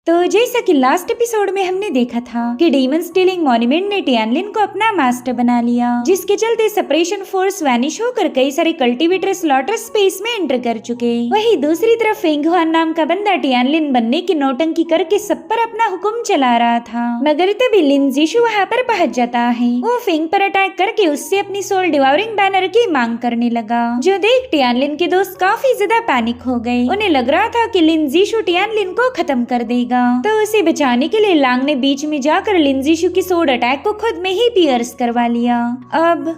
तो जैसा कि लास्ट एपिसोड में हमने देखा था कि डीमन स्टीलिंग मॉन्यूमेंट ने टियानलिन को अपना मास्टर बना लिया, जिसके चलते सेपरेशन फोर्स वैनिश होकर कई सारे कल्टीवेटर स्लॉटर स्पेस में एंटर कर चुके। वहीं दूसरी तरफ फेंग हुआन नाम का बंदा टियानलिन बनने की नौटंकी करके सब पर अपना हुक्म चला रहा था, मगर तभी लिन जीशु वहाँ पर पहुंच जाता है। वो फेंग पर अटैक करके उससे अपनी सोल डिवाउरिंग बैनर की मांग करने लगा, जो देख टियानलिन के दोस्त काफी ज्यादा पैनिक हो गए। उन्हें लग रहा था कि लिन जीशु टियानलिन को खत्म कर देगा, तो उसे बचाने के लिए लांग ने बीच में जाकर लिन जीशु की सोड अटैक को खुद में ही पियर्स करवा लिया। अब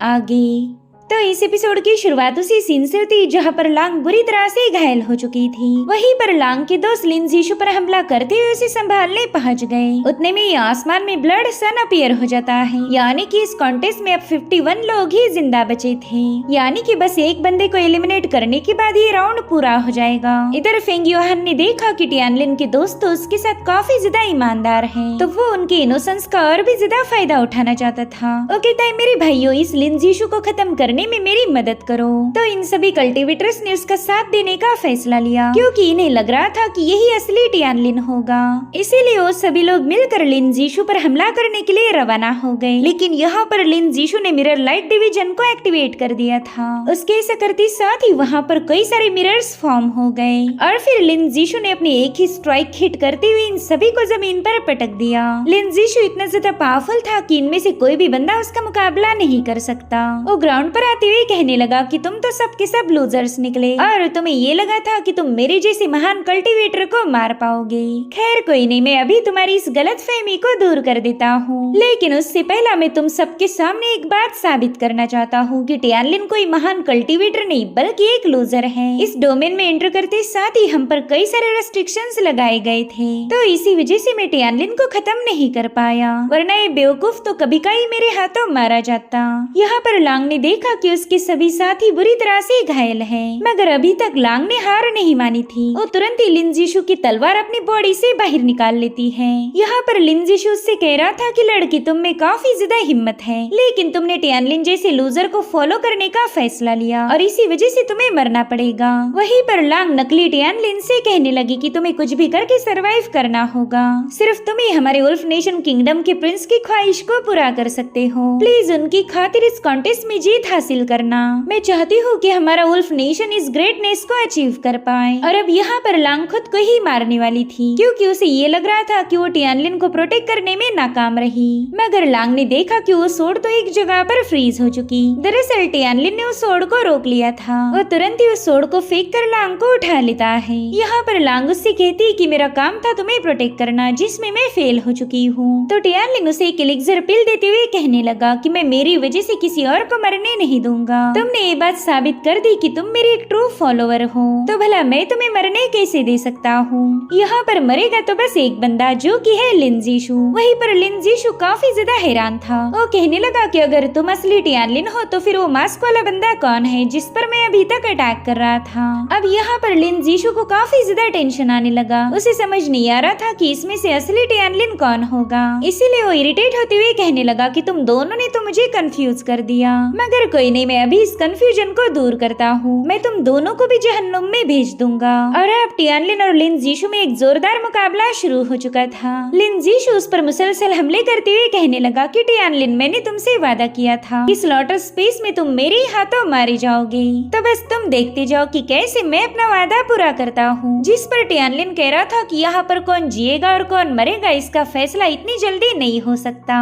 आगे तो इस एपिसोड की शुरुआत उसी सीन से थी जहाँ पर लांग बुरी तरह से घायल हो चुकी थी। वहीं पर लांग के दोस्त लिन जीशु पर हमला करते हुए उसे संभालने पहुंच गए। उतने में आसमान में ब्लड सन अपीयर हो जाता है, यानी कि इस कॉन्टेस्ट में अब 51 लोग ही जिंदा बचे थे, यानी कि बस एक बंदे को एलिमिनेट करने के बाद ये राउंड पूरा हो जाएगा। इधर फेंग युआन ने देखा कि टियानलिन के दोस्त तो उसके साथ काफी ज्यादा ईमानदार है, तो वो उनके इनोसेंस का और भी ज्यादा फायदा उठाना चाहता था। वो कहता है, मेरे भाइयों, इस लिन जीशु को खत्म करने में मेरी मदद करो। तो इन सभी कल्टीवेटर्स ने उसका साथ देने का फैसला लिया, क्योंकि इन्हें लग रहा था कि यही असली टियानलिन होगा। इसीलिए वो सभी लोग मिलकर लिन जीशु पर हमला करने के लिए रवाना हो गए। लेकिन यहाँ पर लिन जीशु ने मिरर लाइट डिवीजन को एक्टिवेट कर दिया था। उसके ऐसा करते साथ ही वहाँ पर कई सारे मिरर्स फॉर्म हो गए, और फिर लिन जीशु ने अपनी एक ही स्ट्राइक हिट करते हुए इन सभी को जमीन पर पटक दिया। लिन जीशु इतना ज्यादा पावरफुल था कि इनमें से कोई भी बंदा उसका मुकाबला नहीं कर सकता। वो ग्राउंड पर आते हुए कहने लगा कि तुम तो सब के सब लूजर्स निकले, और तुम्हें ये लगा था कि तुम मेरे जैसे महान कल्टीवेटर को मार पाओगे। खैर कोई नहीं, मैं अभी तुम्हारी इस गलतफहमी को दूर कर देता हूँ, लेकिन उससे पहला मैं तुम सबके सामने एक बात साबित करना चाहता हूँ कि टियानलिन कोई महान कल्टीवेटर नहीं बल्कि एक लूजर है। इस डोमेन में एंटर करते साथ ही हम पर कई सारे रेस्ट्रिक्शंस लगाए गए थे, तो इसी वजह से मैं टियानलिन को खत्म नहीं कर पाया, वरना ये बेवकूफ तो कभी का ही मेरे हाथों मारा जाता। यहाँ पर लांग ने देखा कि उसके सभी साथी बुरी तरह से घायल हैं, मगर अभी तक लांग ने हार नहीं मानी थी। वो तुरंत ही लिन जीशु की तलवार अपनी बॉडी से बाहर निकाल लेती है। यहाँ पर लिन जीशु उससे कह रहा था कि लड़की, तुम में काफी ज्यादा हिम्मत है, लेकिन तुमने टियानलिन जैसे लूजर को फॉलो करने का फैसला लिया और इसी वजह से तुम्हें मरना पड़ेगा। वहीं पर लांग नकली टियानलिन से कहने लगी कि तुम्हें कुछ भी करके सरवाइव करना होगा, सिर्फ तुम ही हमारे उल्फ नेशन किंगडम के प्रिंस की ख्वाहिश को पूरा कर सकते हो। प्लीज उनकी खातिर इस कॉन्टेस्ट में जीत हासिल करना। मैं चाहती हूँ कि हमारा उल्फ नेशन इस ग्रेटनेस को अचीव कर पाए। और अब यहाँ पर लांग खुद को ही मारने वाली थी, क्योंकि उसे ये लग रहा था कि वो टियानलिन को प्रोटेक्ट करने में नाकाम रही। मगर लांग ने देखा कि वो सोड तो एक जगह पर फ्रीज हो चुकी। दरअसल टियानलिन ने उस सोड को रोक लिया था। वो तुरंत ही उस सोड को फेंक कर लांग को उठा लेता है। यहाँ पर लांग उससे कहती कि मेरा काम था तुम्हें प्रोटेक्ट करना, जिसमें मैं फेल हो चुकी हूँ। तो टियानलिन उसे एक एलिक्सर पिल देते हुए कहने लगा कि मैं मेरी वजह से किसी और को मरने नहीं दूंगा। तुमने ये बात साबित कर दी कि तुम मेरी एक ट्रू फॉलोवर हो, तो भला मैं तुम्हें मरने कैसे दे सकता हूँ। यहाँ पर मरेगा तो बस एक बंदा, जो कि है लिन जीशु। वहीं पर लिन जीशु काफी ज्यादा हैरान था। वो कहने लगा कि अगर तुम असली टियानलिन हो तो फिर वो मास्क वाला बंदा कौन है जिस पर मैं अभी तक अटैक कर रहा था। अब यहाँ पर लिन जीशु को काफी ज्यादा टेंशन आने लगा। उसे समझ नहीं आ रहा था कि इसमें से असली टियानलिन कौन होगा, इसीलिए वो इरिटेट होते हुए कहने लगा कि तुम दोनों ने तो मुझे कंफ्यूज कर दिया, मगर कोई नहीं, मैं अभी इस कंफ्यूजन को दूर करता हूँ। मैं तुम दोनों को भी जहन्नुम में भेज दूंगा। और अब टियानलिन और लिन जीशु में एक जोरदार मुकाबला शुरू हो चुका था। लिन जीशु उस पर मुसलसल हमले करते हुए कहने लगा कि टियानलिन, मैंने तुमसे वादा किया था कि स्लॉटर स्पेस में तुम मेरे ही हाथों मारे जाओगे, तो बस तुम देखते जाओ कि कैसे मैं अपना वादा पूरा करता हूँ। जिस पर टियानलिन कह रहा था कि यहाँ पर कौन जिएगा और कौन मरेगा, इसका फैसला इतनी जल्दी नहीं हो सकता।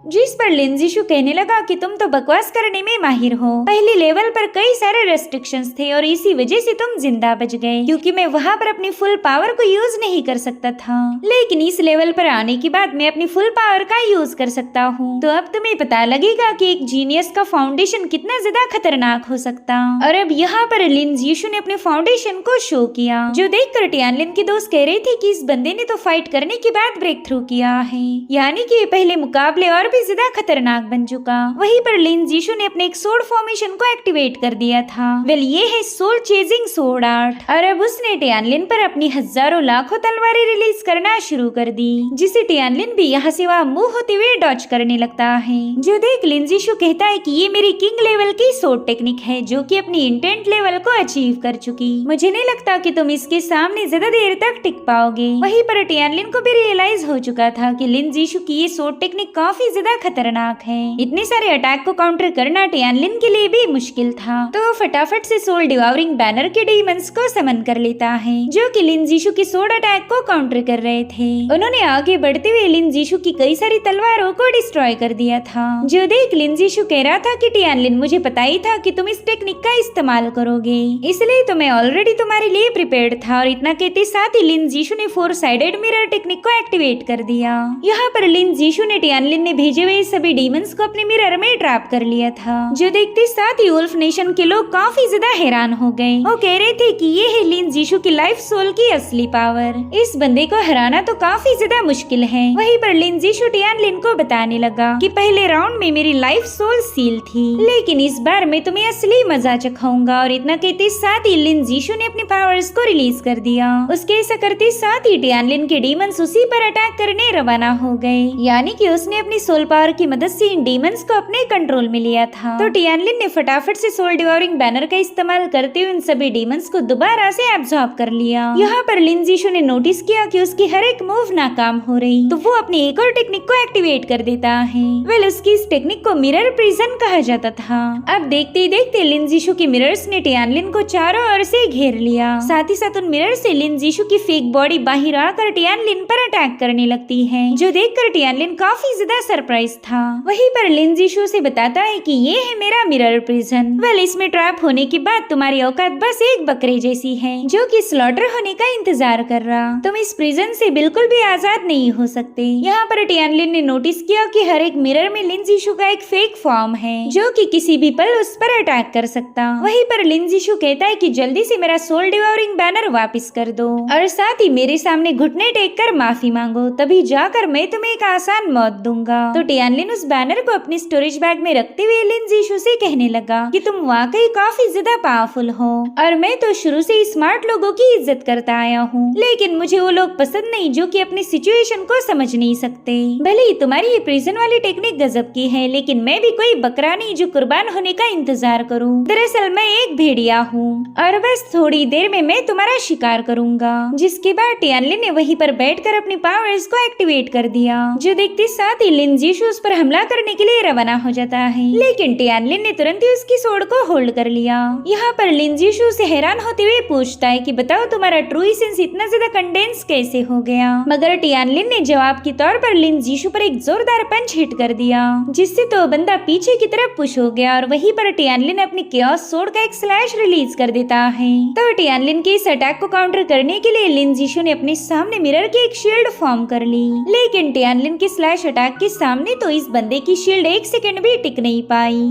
जिस पर लिन जीशु कहने लगा कि तुम तो बकवास करने में माहिर हो। पहले लेवल पर कई सारे रेस्ट्रिक्शंस थे और इसी वजह से तुम जिंदा बच गए, क्योंकि मैं वहाँ पर अपनी फुल पावर को यूज नहीं कर सकता था। लेकिन इस लेवल पर आने के बाद मैं अपनी फुल पावर का यूज कर सकता हूँ। तो अब तुम्हें पता लगेगा कि एक जीनियस का फाउंडेशन कितना ज्यादा खतरनाक हो सकता। और अब यहाँ पर लिन जीशु ने अपने फाउंडेशन को शो किया, जो देख कर टियानलिन के दोस्त कह रहे थे कि इस बंदे ने तो फाइट करने के बाद ब्रेक थ्रू किया है, यानी कि पहले मुकाबले और भी ज्यादा खतरनाक बन चुका। वहीं पर लिन जीशु ने अपने एक सोर्ड फॉर्मेशन को एक्टिवेट कर दिया था। वेल ये है सोल चेजिंग सोर्ड आर्ट। और अब उसने टियानलिन पर अपनी हजारों लाखों तलवारें रिलीज करना शुरू कर दी, जिसे टियानलिन भी यहाँ से वहाँ मूव होते हुए डॉज करने लगता है। जो देख लिन जीशु कहता है कि ये मेरी किंग लेवल की सोर्ड टेक्निक है, जो कि अपनी इंटेंट लेवल को अचीव कर चुकी। मुझे नहीं लगता कि तुम इसके सामने ज्यादा देर तक टिक पाओगे। वहीं पर टियानलिन को भी रियलाइज हो चुका था कि लिन जीशु की ये सोर्ड टेक्निक काफी ज्यादा खतरनाक है। इतने सारे अटैक को काउंटर करना टियानलिन के लिए भी मुश्किल था, तो फटाफट से सोल डिवावरिंग बैनर के डीमंस को समन कर लेता है, जो कि लिन जीशु की सोर्ड अटैक को काउंटर कर रहे थे। उन्होंने आगे बढ़ते हुए लिन जीशु की कई सारी तलवारों को डिस्ट्रॉय कर दिया था। जो देख लिन जीशु कह रहा था कि टियानलिन मुझे पता ही था कि तुम इस टेक्निक का इस्तेमाल करोगे, इसलिए तो मैं ऑलरेडी तुम्हारे लिए प्रिपेयर्ड था। और इतना कहते साथ ही लिन जीशु ने 4 साइडेड मिरर टेक्निक को एक्टिवेट कर दिया। यहाँ पर लिन जीशु ने टियानलिन ने भेजे हुए सभी डीमंस को अपने मिरर में ट्रैप कर लिया था। जो देखते साथ ही वुल्फ नेशन के लोग काफी ज्यादा हैरान हो गए। वो कह रहे थे कि ये है लिन जीशु की लाइफ सोल की असली पावर। इस बंदे को हराना तो काफी ज्यादा मुश्किल है। वहीं पर लिन जीशु टियानलिन को बताने लगा कि पहले राउंड में मेरी लाइफ सोल सील थी, लेकिन इस बार मैं तुम्हें असली मजा चखाऊंगा। और इतना कहते साथ ही लिन जीशु ने अपनी पावर्स को रिलीज कर दिया। उसके ऐसा करते साथ ही टियानलिन के डीमंस उसी पर अटैक करने रवाना हो गए, यानी कि उसने अपनी सोल पावर की मदद से इन डीमंस को अपने कंट्रोल में लिया था। तो टियानलिन ने फटाफट से सोल डिवोरिंग बैनर का इस्तेमाल करते हुए इन सभी डीमंस को दोबारा से एब्जॉर्ब कर लिया। यहाँ पर लिन जीशु ने नोटिस किया कि उसकी हर एक मूव नाकाम हो रही, तो वो अपनी एक और टेक्निक को एक्टिवेट कर देता है। वेल उसकी इस टेक्निक को मिरर प्रिजन कहा जाता था। अब देखते ही देखते लिन जीशु के मिरर्स ने टियानलिन को चारों ओर से घेर लिया। साथ ही साथ उन मिरर से लिन जीशु की फेक बॉडी बाहर आकर टियानलिन पर अटैक करने लगती है, जो देखकर टियानलिन काफी ज्यादा सरप्राइज था। वहीं पर लिन जीशु से बताता है कि ये है मेरा मिरर प्रिजन। वेल इसमें ट्रैप होने के बाद तुम्हारी औकात बस एक बकरे जैसी है, जो कि स्लॉटर होने का इंतजार कर रहा। तुम इस प्रिजन से बिल्कुल भी आजाद नहीं हो सकते। यहाँ पर टियानलिन ने नोटिस किया कि हर एक मिरर में लिन जीशु का एक फेक फॉर्म है, जो कि किसी भी पल उस पर अटैक कर सकता। वहीं पर लिन जीशु कहता है कि जल्दी से मेरा सोल डिवोरिंग बैनर वापस कर दो, और साथ ही मेरे सामने घुटने टेक कर माफी मांगो, तभी जाकर मैं तुम्हें एक आसान मौत दूंगा। तो टियानलिन उस बैनर को अपनी स्टोरेज बैग में रखते हुए लिन जीशु से कहने लगा कि तुम वाकई काफी ज्यादा पावरफुल हो, और मैं तो शुरू से ही स्मार्ट लोगों की इज्जत करता आया हूँ, लेकिन मुझे वो लोग पसंद नहीं जो कि अपनी सिचुएशन को समझ नहीं सकते। भले ही तुम्हारी ये प्रिजन वाली टेक्निक गजब की है, लेकिन मैं भी कोई बकरा नहीं जो कुर्बान होने का इंतजार करूँ। दरअसल मैं एक भेड़िया हूँ, और बस थोड़ी देर में मैं तुम्हारा शिकार करूंगा। जिसके बाद टियानलिन ने वहीं पर बैठकर अपनी पावर्स को एक्टिवेट कर दिया। जो देखते साथ ही लिन जीशु उस पर हमला करने के लिए रवाना हो जाता है, लेकिन टियानलिन ने तुरंत ही उसकी सोड को होल्ड कर लिया। यहाँ पर लिन जीशु से हैरान होते हुए पूछता है कि बताओ तुम्हारा ट्रू एसेंस इतना ज्यादा कंडेंस कैसे हो गया। मगर टियानलिन ने जवाब के तौर पर लिन जीशु पर एक जोरदार पंच हिट कर दिया, जिससे तो बंदा पीछे की तरफ पुश हो गया। और वहीं पर टियानलिन अपनी केओस सोड का एक स्लैश रिलीज कर देता है। तो टियानलिन के इस अटैक को काउंटर करने के लिए लिन जीशु ने अपने सामने मिरर की एक शील्ड फॉर्म कर ली, लेकिन टियानलिन के स्लैश अटैक के सामने तो इस बंदे की शील्ड एक सेकंड भी टिक नहीं पाई,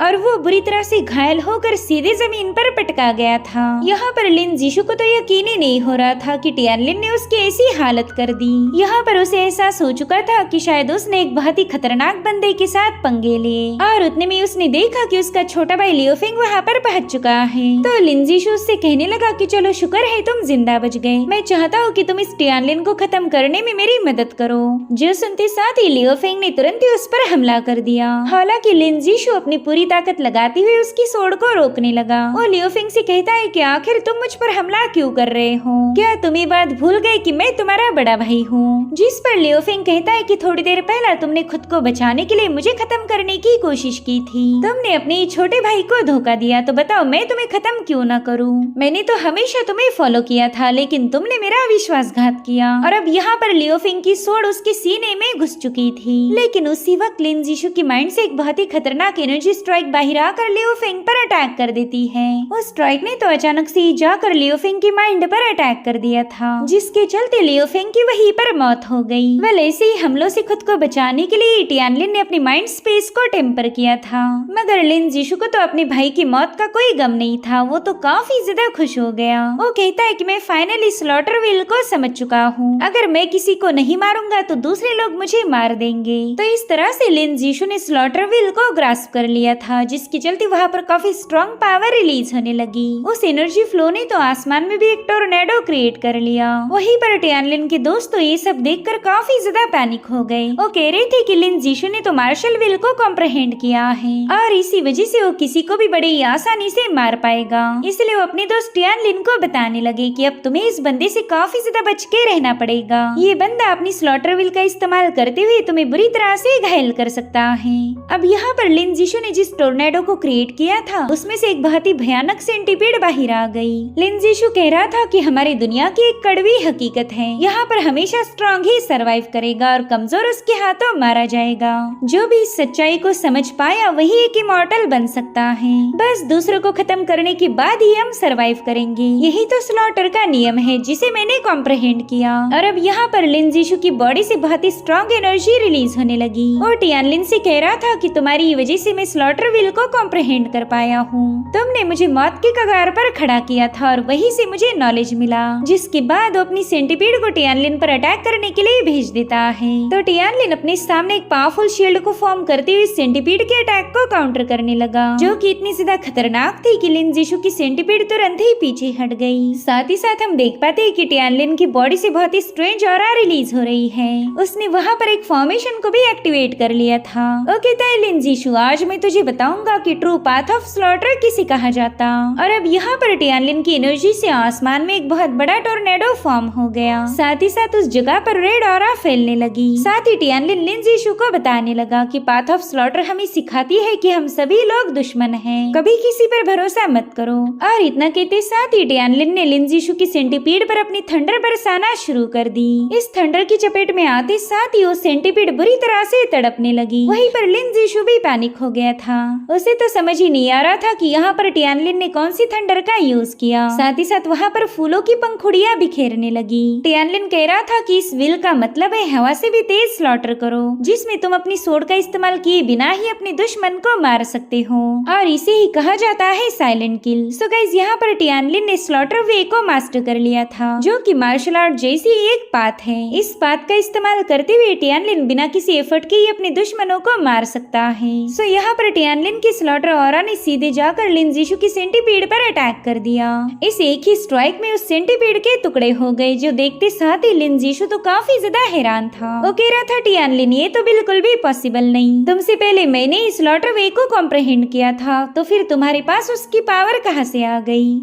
और वो बुरी तरह से घायल होकर सीधे जमीन पर पटका गया था। यहाँ पर लिन जीशु को तो यकीन ही नहीं हो रहा था कि टियानलिन ने उसकी ऐसी हालत कर दी। यहाँ पर उसे एहसास हो चुका था कि शायद उसने एक बहुत ही खतरनाक बंदे के साथ पंगे लिए, और उतने में उसने देखा कि उसका छोटा भाई लियोफिंग वहाँ पर पहुँच चुका है। तो लिन जीशु उससे कहने लगा कि चलो शुक्र है तुम जिंदा बच गए, मैं चाहता हूँ कि तुम इस टियानलिन को खत्म करने में मेरी मदद करो। जो सुनते साथ ही लियोफिंग ने तुरंत ही उस पर हमला कर दिया। हालांकि लिन जीशु अपनी पूरी ताकत लगाती हुई उसकी सोड को रोकने लगा। वो लियोफिंग से कहता है कि आखिर तुम मुझ पर हमला क्यों कर रहे हो? क्या तुम ये बात भूल गए कि मैं तुम्हारा बड़ा भाई हूँ? जिस पर लियोफिंग कहता है कि थोड़ी देर पहले तुमने खुद को बचाने के लिए मुझे खत्म करने की कोशिश की थी। तुमने अपने छोटे भाई को धोखा दिया, तो बताओ मैं तुम्हें खत्म क्यों न करूँ? मैंने तो हमेशा तुम्हें फॉलो किया था, लेकिन तुमने मेरा विश्वासघात किया। और अब यहाँ पर लियोफिंग की सोड उसके सीने में घुस चुकी थी, लेकिन उसी वक्त लिन जीशु की माइंड से एक बहुत ही खतरनाक एनर्जी स्ट्राइक स्ट्राइक बाहर आकर लियो फेंग पर अटैक कर देती है। उस स्ट्राइक ने तो अचानक से ही जाकर लियो फेंग की माइंड पर अटैक कर दिया था, जिसके चलते लियो फेंग की वहीं पर मौत हो गई। वेल ऐसे ही हमलों से खुद को बचाने के लिए टियानलिन ने अपनी माइंड स्पेस को टेम्पर किया था, मगर लिन जीशु को तो अपने भाई की मौत का कोई गम नहीं था। वो तो काफी ज्यादा खुश हो गया। वो कहता है कि मैं फाइनली स्लॉटरविल को समझ चुका हूँ, अगर मैं किसी को नहीं मारूंगा तो दूसरे लोग मुझे मार देंगे। तो इस तरह से लिन जीशु ने स्लॉटरविल को ग्रास्प कर लिया था, जिसके चलते वहाँ पर काफी स्ट्रॉन्ग पावर रिलीज होने लगी। उस एनर्जी फ्लो ने तो आसमान में भी एक टोर्नेडो क्रिएट कर लिया। वहीं पर टियानलिन के दोस्त तो ये सब देखकर काफी ज्यादा पैनिक हो गए। वो कह रहे थे कि लिन जीशु ने तो मार्शल विल को कॉम्प्रहेंड किया है और इसी वजह से वो किसी को भी बड़ी आसानी से मार पाएगा। इसलिए वो अपने दोस्त टियानलिन को बताने लगे कि अब तुम्हें इस बंदे से काफी ज्यादा बच के रहना पड़ेगा। ये बंदा अपनी स्लॉटरविल का इस्तेमाल करते हुए तुम्हें बुरी तरह से घायल कर सकता है। अब यहाँ पर लिन जीशु ने जिस टोर्नेडो को क्रिएट किया था उसमें से एक बहुत ही भयानक सेंटीपीड बाहर आ गई। लिन जीशु कह रहा था कि हमारी दुनिया की एक कड़वी हकीकत है, यहाँ पर हमेशा स्ट्रॉन्ग ही सरवाइव करेगा और कमजोर उसके हाथों मारा जाएगा। जो भी इस सच्चाई को समझ पाया वही एक इमॉर्टल बन सकता है। बस दूसरों को खत्म करने के बाद ही हम सरवाइव करेंगे। यही तो स्लॉटर का नियम है जिसे मैंने कॉम्प्रहेंड किया। और अब यहाँ पर लिन जीशु की बॉडी से बहुत ही स्ट्रॉन्ग एनर्जी रिलीज होने लगी। और टियानलिन से कह रहा था कि तुम्हारी वजह से मैं स्लॉटरविल को कॉम्प्रहेंड कर पाया हूँ। तुमने मुझे मौत के कगार पर खड़ा किया था और वहीं से मुझे नॉलेज मिला, जिसके बाद वो अपनी सेंटीपीड को टियानलिन पर अटैक करने के लिए भेज देता है। तो टियानलिन अपने सामने एक पावरफुल शील्ड को फॉर्म करते हुए सेंटीपीड के अटैक को काउंटर करने लगा, जो कि इतनी ज्यादा खतरनाक थी कि लिन जीशु की सेंटीपीड तुरंत ही पीछे हट गई। साथ ही साथ हम देख पाते हैं कि टियानलिन की बॉडी से बहुत ही स्ट्रेंज ऑरा रिलीज हो रही है। उसने वहाँ पर एक फॉर्मेशन को भी एक्टिवेट कर लिया था। वो कहता है लिन जीशु आज मैं तुझे बताऊंगा कि ट्रू पाथ ऑफ स्लॉटर किसे कहा जाता। और अब यहाँ पर टियानलिन की एनर्जी से आसमान में एक बहुत बड़ा टोर्नेडो फॉर्म हो गया। साथ ही साथ उस जगह पर रेड ऑरा फैलने लगी। साथ ही टियानलिन लिन जीशु को बताने लगा कि पाथ ऑफ स्लॉटर हमें सिखाती है कि हम सभी लोग दुश्मन हैं, कभी किसी पर भरोसा मत करो। और इतना कहते साथ ही टियानलिन ने लिन जीशु की सेंटीपीड पर अपनी थंडर बरसाना शुरू कर दी। इस थंडर की चपेट में आते साथ ही वो सेंटीपीड बुरी तरह से तड़पने लगी। वहीं पर लिन जीशु भी पैनिक हो गया था। उसे तो समझ ही नहीं आ रहा था कि यहाँ पर टियानलिन ने कौन सी थंडर का यूज किया। साथ ही साथ वहाँ पर फूलों की पंखुड़ियाँ बिखेरने लगी। टियानलिन कह रहा था कि इस विल का मतलब है हवा से भी तेज स्लॉटर करो, जिसमें तुम अपनी सोड का इस्तेमाल किए बिना ही अपने दुश्मन को मार सकते हो, और इसे ही कहा जाता है साइलेंट किल। सो गाइस यहाँ पर टियानलिन ने स्लॉटर वे को मास्टर कर लिया था, जो कि मार्शल आर्ट जैसी एक पाथ है। इस पाथ का इस्तेमाल करते हुए टियानलिन बिना किसी एफर्ट के ही अपने दुश्मनों को मार सकता है। सो यहाँ पर टियानलिन की स्लॉटर ऑरा ने सीधे जाकर लिन जीशु की सेंटीपीड पर अटैक कर दिया। इस एक ही स्ट्राइक में उस सेंटीपीड के टुकड़े हो गए, जो देखते साथ ही लिन जीशु तो काफी ज्यादा हैरान था। वो कह रहा था टियानलिन ये तो बिल्कुल भी पॉसिबल नहीं, तुमसे पहले मैंने इस स्लॉटर वे को कॉम्प्रहेंड किया था, तो फिर तुम्हारे पास उसकी पावर कहाँ से आ गई।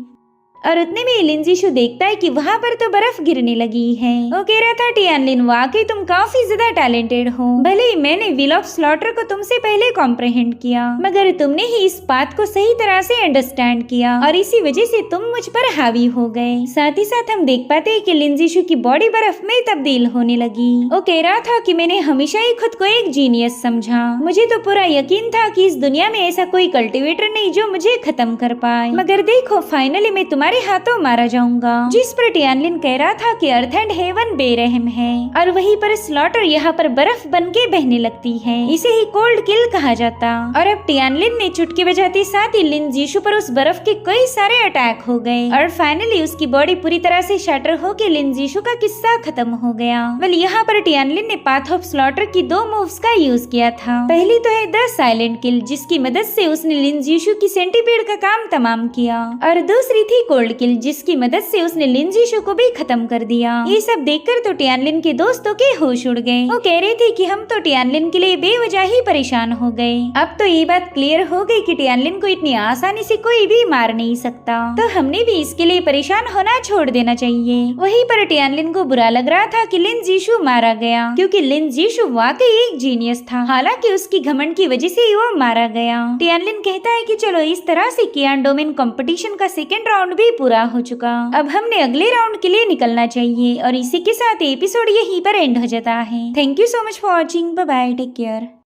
और उतने में लिन जीशु देखता है कि वहाँ पर तो बर्फ गिरने लगी है। वो कह रहा था टियानलिन वाकई तुम काफी ज्यादा टैलेंटेड हो, भले ही मैंने विल ऑफ स्लॉटर को तुमसे पहले कॉम्प्रहेंड किया, मगर तुमने ही इस बात को सही तरह से अंडरस्टैंड किया और इसी वजह से तुम मुझ पर हावी हो गए। साथ ही साथ हम देख पाते हैं कि लिन जीशु की बॉडी बर्फ में तब्दील होने लगी। वो कह रहा था कि मैंने हमेशा ही खुद को एक जीनियस समझा, मुझे तो पूरा यकीन था कि इस दुनिया में ऐसा कोई कल्टिवेटर नहीं जो मुझे खत्म कर पाए, मगर देखो फाइनली मैं तुम्हारे हाथों मारा जाऊंगा। जिस पर टियानलिन कह रहा था कि अर्थ एंड हेवन बेरहम है, और वहीं पर स्लॉटर यहाँ पर बर्फ बन के बहने लगती है। इसे ही कोल्ड किल कहा जाता। और अब टियानलिन ने चुटकी बजाते साथ ही लिन जीशु पर उस बर्फ के कई सारे अटैक हो गए और फाइनली उसकी बॉडी पूरी तरह से शटर होकर लिन जीशु का किस्सा खत्म हो गया। वेल यहाँ पर टियानलिन ने पाथ ऑफ स्लॉटर की 2 मूव्स का यूज किया था। पहली तो है द साइलेंट किल, जिसकी मदद से उसने लिन जीशु की सेंटीपीड का काम तमाम किया, और दूसरी थी कोल्ड किल, जिसकी मदद से उसने लिन जीशु को भी खत्म कर दिया। ये सब देखकर तो टियानलिन के दोस्तों के होश उड़ गए। वो कह रहे थे कि हम तो टियानलिन के लिए बेवजह ही परेशान हो गए। अब तो ये बात क्लियर हो गई कि टियानलिन को इतनी आसानी से कोई भी मार नहीं सकता, तो हमने भी इसके लिए परेशान होना छोड़ देना चाहिए। वहीं पर टियानलिन को बुरा लग रहा था कि लिन जीशु मारा गया, क्योंकि लिन जीशु वाकई एक जीनियस था, हालांकि उसकी घमंड की वजह से ही वो मारा गया। टियानलिन कहता है कि चलो इस तरह से कियान डोमेन कंपटीशन का 2nd राउंड भी पूरा हो चुका, अब हमने अगले राउंड के लिए निकलना चाहिए। और इसी के साथ एपिसोड यहीं पर एंड हो जाता है। Thank you so much for watching. Bye bye, take care.